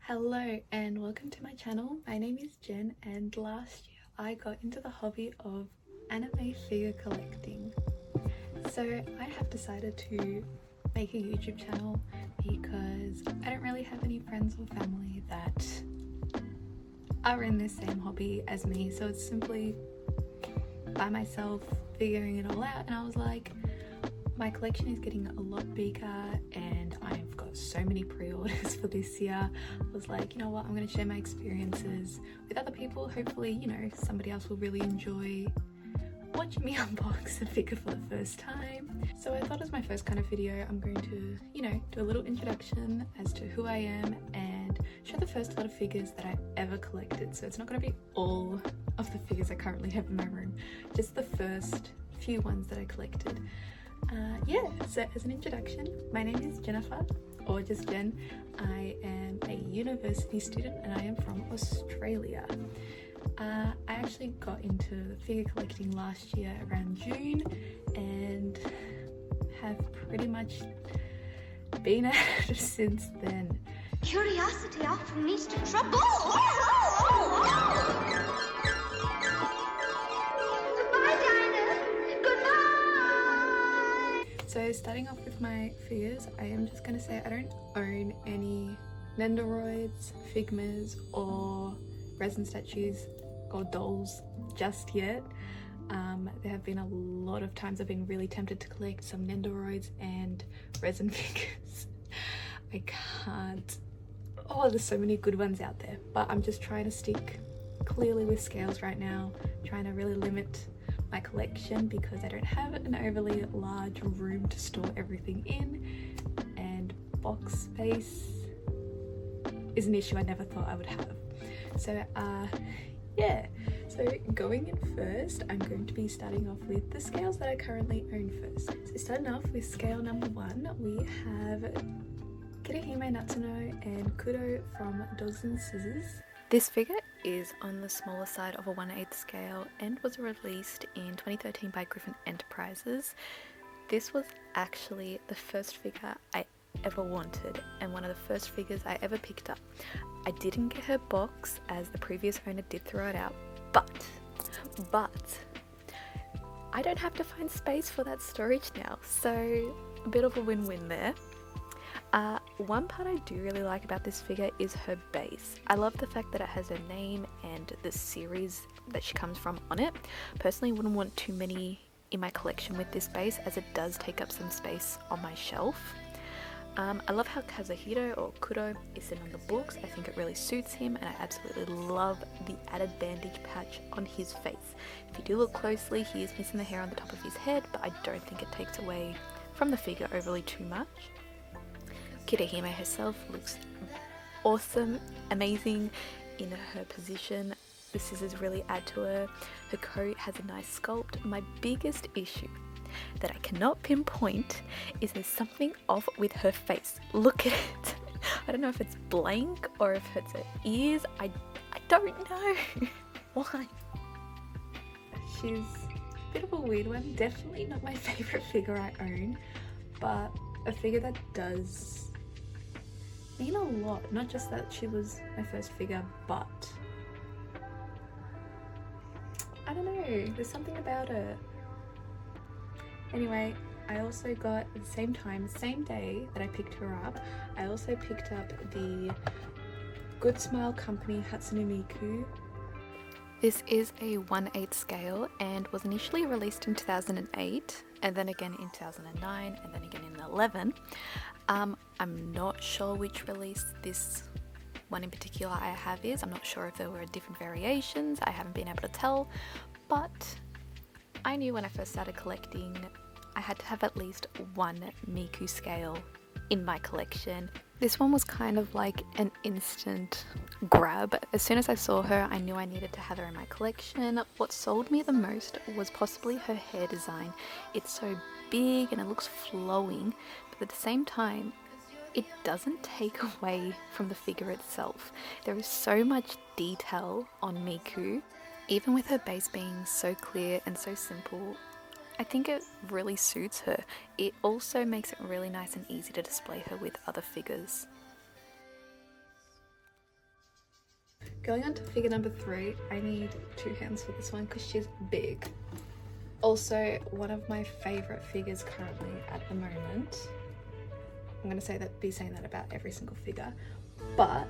Hello and welcome to my channel. My name is Jen and last year I got into the hobby of anime figure collecting. So I have decided to make a YouTube channel because I don't really have any friends or family that are in this same hobby as me. So it's simply by myself figuring it all out, and I was like, my collection is getting a lot bigger and I've got so many pre-orders for this year. I was like, you know what, I'm going to share my experiences with other people. Hopefully, you know, somebody else will really enjoy watching me unbox a figure for the first time. So I thought as my first kind of video, I'm going to, you know, do a little introduction as to who I am and show the first lot of figures that I ever collected. So it's not going to be all of the figures I currently have in my room, just the first few ones that I collected. So as an introduction, my name is Jennifer, or just Jen. I am a university student and I am from Australia. I actually got into figure collecting last year around June and have pretty much been at it since then. Curiosity often leads to trouble. Goodbye, Dinah. Goodbye. So starting off with my figures, I am just going to say I don't own any Nendoroids, Figmas or resin statues or dolls just yet. There have been a lot of times I've been really tempted to collect some Nendoroids and resin figures. I can't. Oh, there's so many good ones out there, but I'm just trying to stick clearly with scales right now, trying to really limit my collection because I don't have an overly large room to store everything in, and box space is an issue I never thought I would have. So so going in first, I'm going to be starting off with the scales that I currently own first. So starting off with scale number 1, we have Kirihime Natsuno and Kuro from Dogs and Scissors. This figure is on the smaller side of a 1/8 scale and was released in 2013 by Griffin Enterprises. This was actually the first figure I ever wanted and one of the first figures I ever picked up. I didn't get her box as the previous owner did throw it out, but I don't have to find space for that storage now, so a bit of a win-win there. One part I do really like about this figure is her base. I love the fact that it has her name and the series that she comes from on it. Personally, wouldn't want too many in my collection with this base as it does take up some space on my shelf. I love how Kazuhiro or Kuro is sitting on the books. I think it really suits him, and I absolutely love the added bandage patch on his face. If you do look closely, he is missing the hair on the top of his head, but I don't think it takes away from the figure overly too much. Kirihime herself looks awesome, amazing in her position. The scissors really add to her. Her coat has a nice sculpt. My biggest issue that I cannot pinpoint is there's something off with her face. Look at it. I don't know if it's blank or if it's her ears. I don't know why. She's a bit of a weird one. Definitely not my favorite figure I own, but a figure that does mean a lot. Not just that she was my first figure, but I don't know, there's something about her. Anyway, I also got at the same time, same day that I picked her up, I also picked up the Good Smile Company Hatsune Miku. This is a 1/8 scale and was initially released in 2008 and then again in 2009 and then again in 2011. I'm not sure which release this one in particular I have is. I'm not sure if there were different variations. I haven't been able to tell, but I knew when I first started collecting I had to have at least one Miku scale in my collection. This one was kind of like an instant grab. As soon as I saw her, I knew I needed to have her in my collection. What sold me the most was possibly her hair design. It's so big and it looks flowing, but at the same time, it doesn't take away from the figure itself. There is so much detail on Miku. Even with her base being so clear and so simple, I think it really suits her. It also makes it really nice and easy to display her with other figures. Going on to figure number 3, I need 2 hands for this one because she's big. Also, one of my favourite figures currently at the moment. I'm going to be saying that about every single figure, but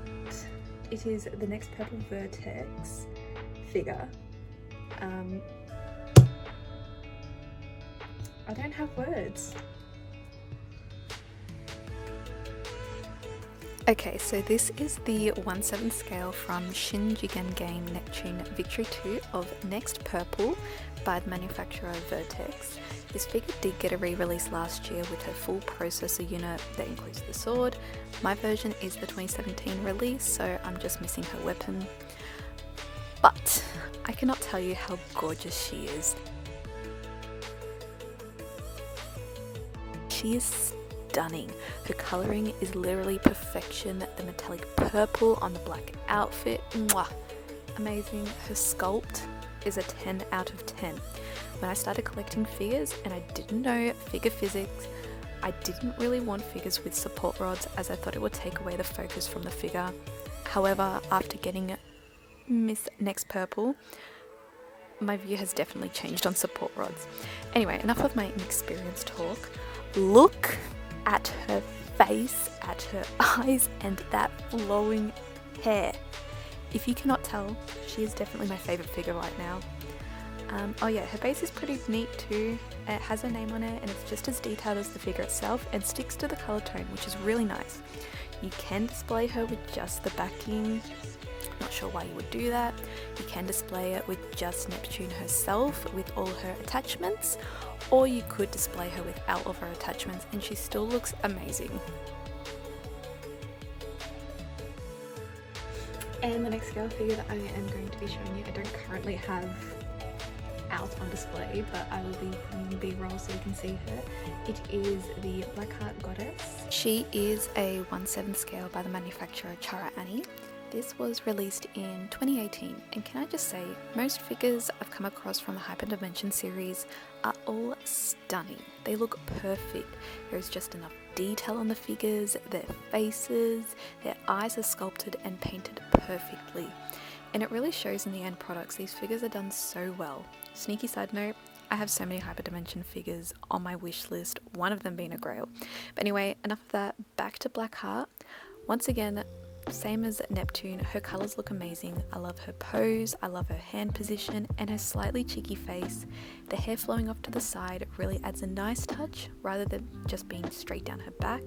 it is the Next Purple Vertex figure. I don't have words. Okay, so this is the 1/7 scale from Shin Jigen Game Neptune Victory 2 of Next Purple by the manufacturer Vertex. This figure did get a re-release last year with her full processor unit that includes the sword. My version is the 2017 release, so I'm just missing her weapon. But I cannot tell you how gorgeous she is. She is stunning. Her colouring is literally perfection. The metallic purple on the black outfit, mwah, amazing. Her sculpt is a 10 out of 10. When I started collecting figures and I didn't know figure physics, I didn't really want figures with support rods as I thought it would take away the focus from the figure. However, after getting Miss Next Purple, my view has definitely changed on support rods. Anyway, enough of my inexperienced talk. Look at her face, at her eyes, and that flowing hair. If you cannot tell, she is definitely my favourite figure right now. Oh yeah, her base is pretty neat too. It has her name on it and it's just as detailed as the figure itself and sticks to the colour tone, which is really nice. You can display her with just the backing. Not sure why you would do that. You can display it with just Neptune herself with all her attachments, or you could display her without all of her attachments and she still looks amazing. And the next scale figure that I am going to be showing you, I don't currently have out on display, but I will be putting B-roll so you can see her. It is the Blackheart Goddess. She is a 1/7 scale by the manufacturer Chara Annie. This was released in 2018, and can I just say, most figures I've come across from the Hyperdimension series are all stunning. They look perfect. There's just enough detail on the figures, their faces, their eyes are sculpted and painted perfectly. And it really shows in the end products. These figures are done so well. Sneaky side note, I have so many Hyperdimension figures on my wish list, one of them being a Grail. But anyway, enough of that, back to Blackheart. Once again, same as Neptune, her colours look amazing. I love her pose, I love her hand position and her slightly cheeky face. The hair flowing off to the side really adds a nice touch rather than just being straight down her back.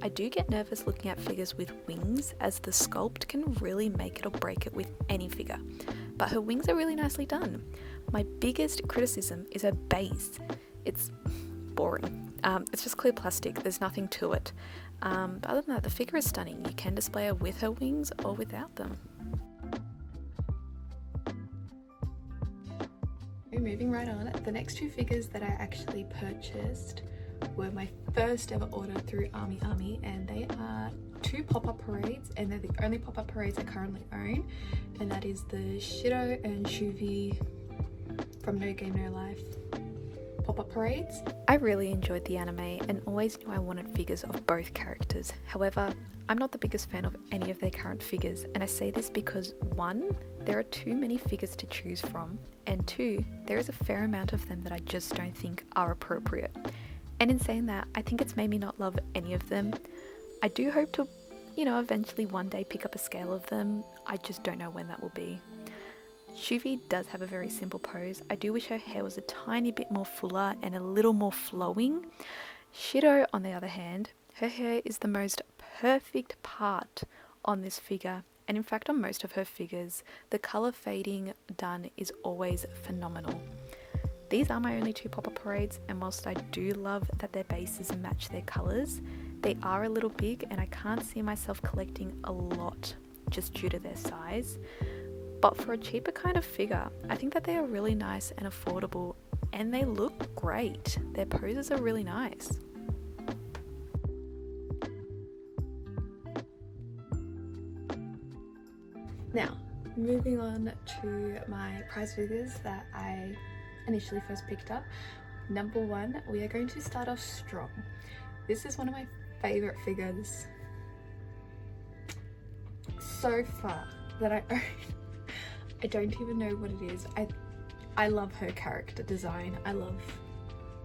I do get nervous looking at figures with wings as the sculpt can really make it or break it with any figure. But her wings are really nicely done. My biggest criticism is her base. It's boring. It's just clear plastic, there's nothing to it. But other than that, the figure is stunning. You can display her with her wings or without them. Moving right on, the next 2 figures that I actually purchased were my first ever order through Army, and they are 2 pop-up parades, and they're the only pop-up parades I currently own, and that is the Shido and Shuvi from No Game No Life pop-up parades. I really enjoyed the anime and always knew I wanted figures of both characters. However, I'm not the biggest fan of any of their current figures, and I say this because 1, there are too many figures to choose from, and 2, there is a fair amount of them that I just don't think are appropriate. And in saying that, I think it's made me not love any of them. I do hope to, eventually one day pick up a scale of them. I just don't know when that will be. Shuvi does have a very simple pose. I do wish her hair was a tiny bit more fuller and a little more flowing. Shido, on the other hand, her hair is the most perfect part on this figure, and in fact on most of her figures, the colour fading done is always phenomenal. These are my only 2 pop-up parades, and whilst I do love that their bases match their colours, they are a little big and I can't see myself collecting a lot just due to their size. But for a cheaper kind of figure, I think that they are really nice and affordable, and they look great. Their poses are really nice. Now, moving on to my prize figures that I initially first picked up. Number 1, we are going to start off strong. This is one of my favourite figures so far. that I own. I don't even know what it is. I love her character design. I love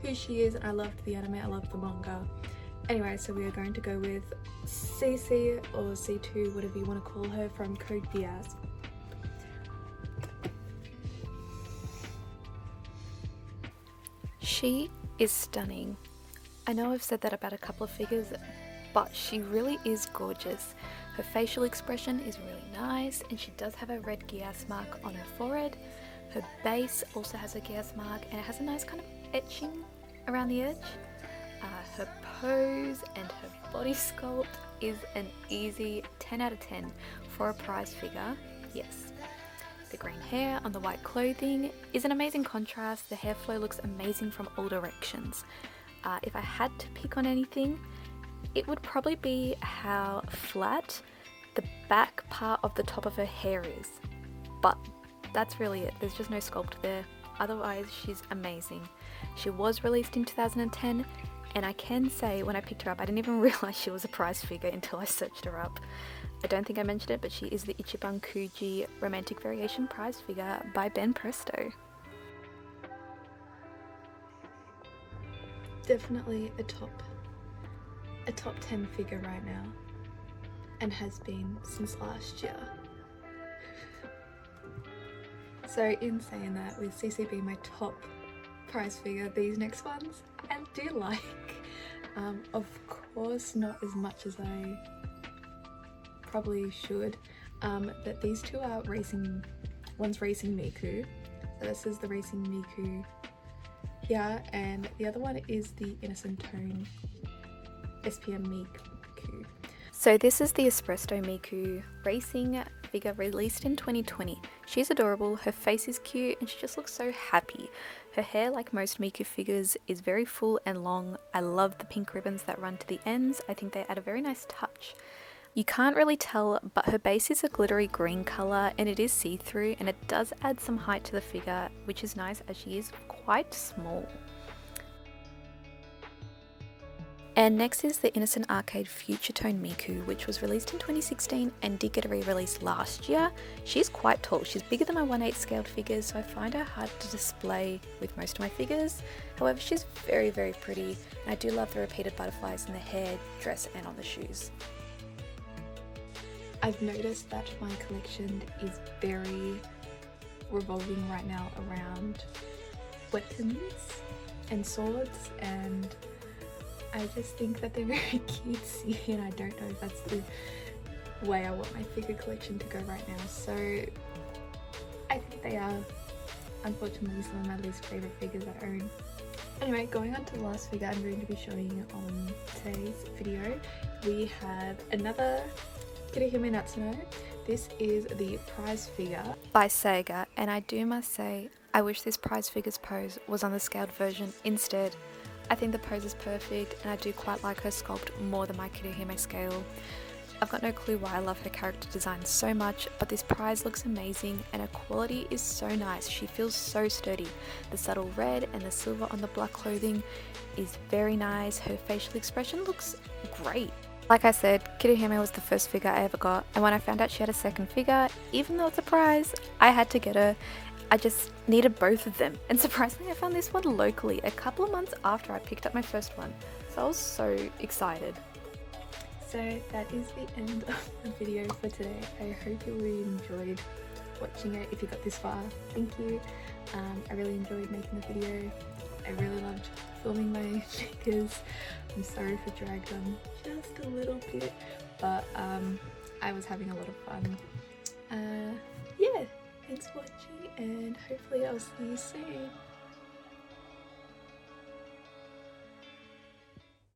who she is, and I loved the anime, I loved the manga. Anyway, so we are going to go with CECE or C2, whatever you want to call her, from Code Geass. She is stunning. I know I've said that about a couple of figures, but she really is gorgeous. Her facial expression is really nice, and she does have a red Geass mark on her forehead. Her base also has a Geass mark, and it has a nice kind of etching around the edge. Her pose and her body sculpt is an easy 10 out of 10 for a prize figure, yes. The green hair on the white clothing is an amazing contrast. The hair flow looks amazing from all directions. If I had to pick on anything, it would probably be how flat the back part of the top of her hair is. But that's really it. There's just no sculpt there. Otherwise, she's amazing. She was released in 2010, and I can say when I picked her up, I didn't even realize she was a prize figure until I searched her up. I don't think I mentioned it, but she is the Ichiban Kuji Romantic Variation prize figure by Ben Presto. Definitely a top 10 figure right now, and has been since last year. So in saying that, with CC being my top prize figure, these next ones I do like. Of course not as much as I probably should, but these two are racing. One's Racing Miku, so this is the Racing Miku here, and the other one is the Innocent Tone SPM Miku. So this is the Espresso Miku racing figure released in 2020. She's adorable, her face is cute, and she just looks so happy. Her hair, like most Miku figures, is very full and long. I love the pink ribbons that run to the ends. I think they add a very nice touch. You can't really tell, but her base is a glittery green colour, and it is see-through, and it does add some height to the figure, which is nice as she is quite small. And next is the Innocent Arcade Future Tone Miku, which was released in 2016 and did get a re-release last year. She's quite tall. She's bigger than my 1/8 scaled figures, so I find her hard to display with most of my figures. However, she's very, very pretty, and I do love the repeated butterflies in the hair, dress, and on the shoes. I've noticed that my collection is very revolving right now around weapons and swords, and I just think that they're very cutesy, and I don't know if that's the way I want my figure collection to go right now. So I think they are, unfortunately, some of my least favourite figures I own. Anyway, going on to the last figure I'm going to be showing on today's video, we have another Kirihime Natsuno. This is the prize figure by Sega, and I must say, I wish this prize figure's pose was on the scaled version instead. I think the pose is perfect, and I do quite like her sculpt more than my Kirihime scale. I've got no clue why I love her character design so much, but this prize looks amazing, and her quality is so nice. She feels so sturdy. The subtle red and the silver on the black clothing is very nice. Her facial expression looks great. Like I said, Kirihime was the first figure I ever got, and when I found out she had a second figure, even though it's a prize, I had to get her. I just needed both of them, and surprisingly I found this one locally a couple of months after I picked up my first one, so I was so excited. So that is the end of the video for today. I hope you really enjoyed watching it. If you got this far, thank you. I really enjoyed making the video. I really loved filming my figures. I'm sorry if it dragged on just a little bit, but I was having a lot of fun. Yeah, thanks for watching, and hopefully I'll see you soon.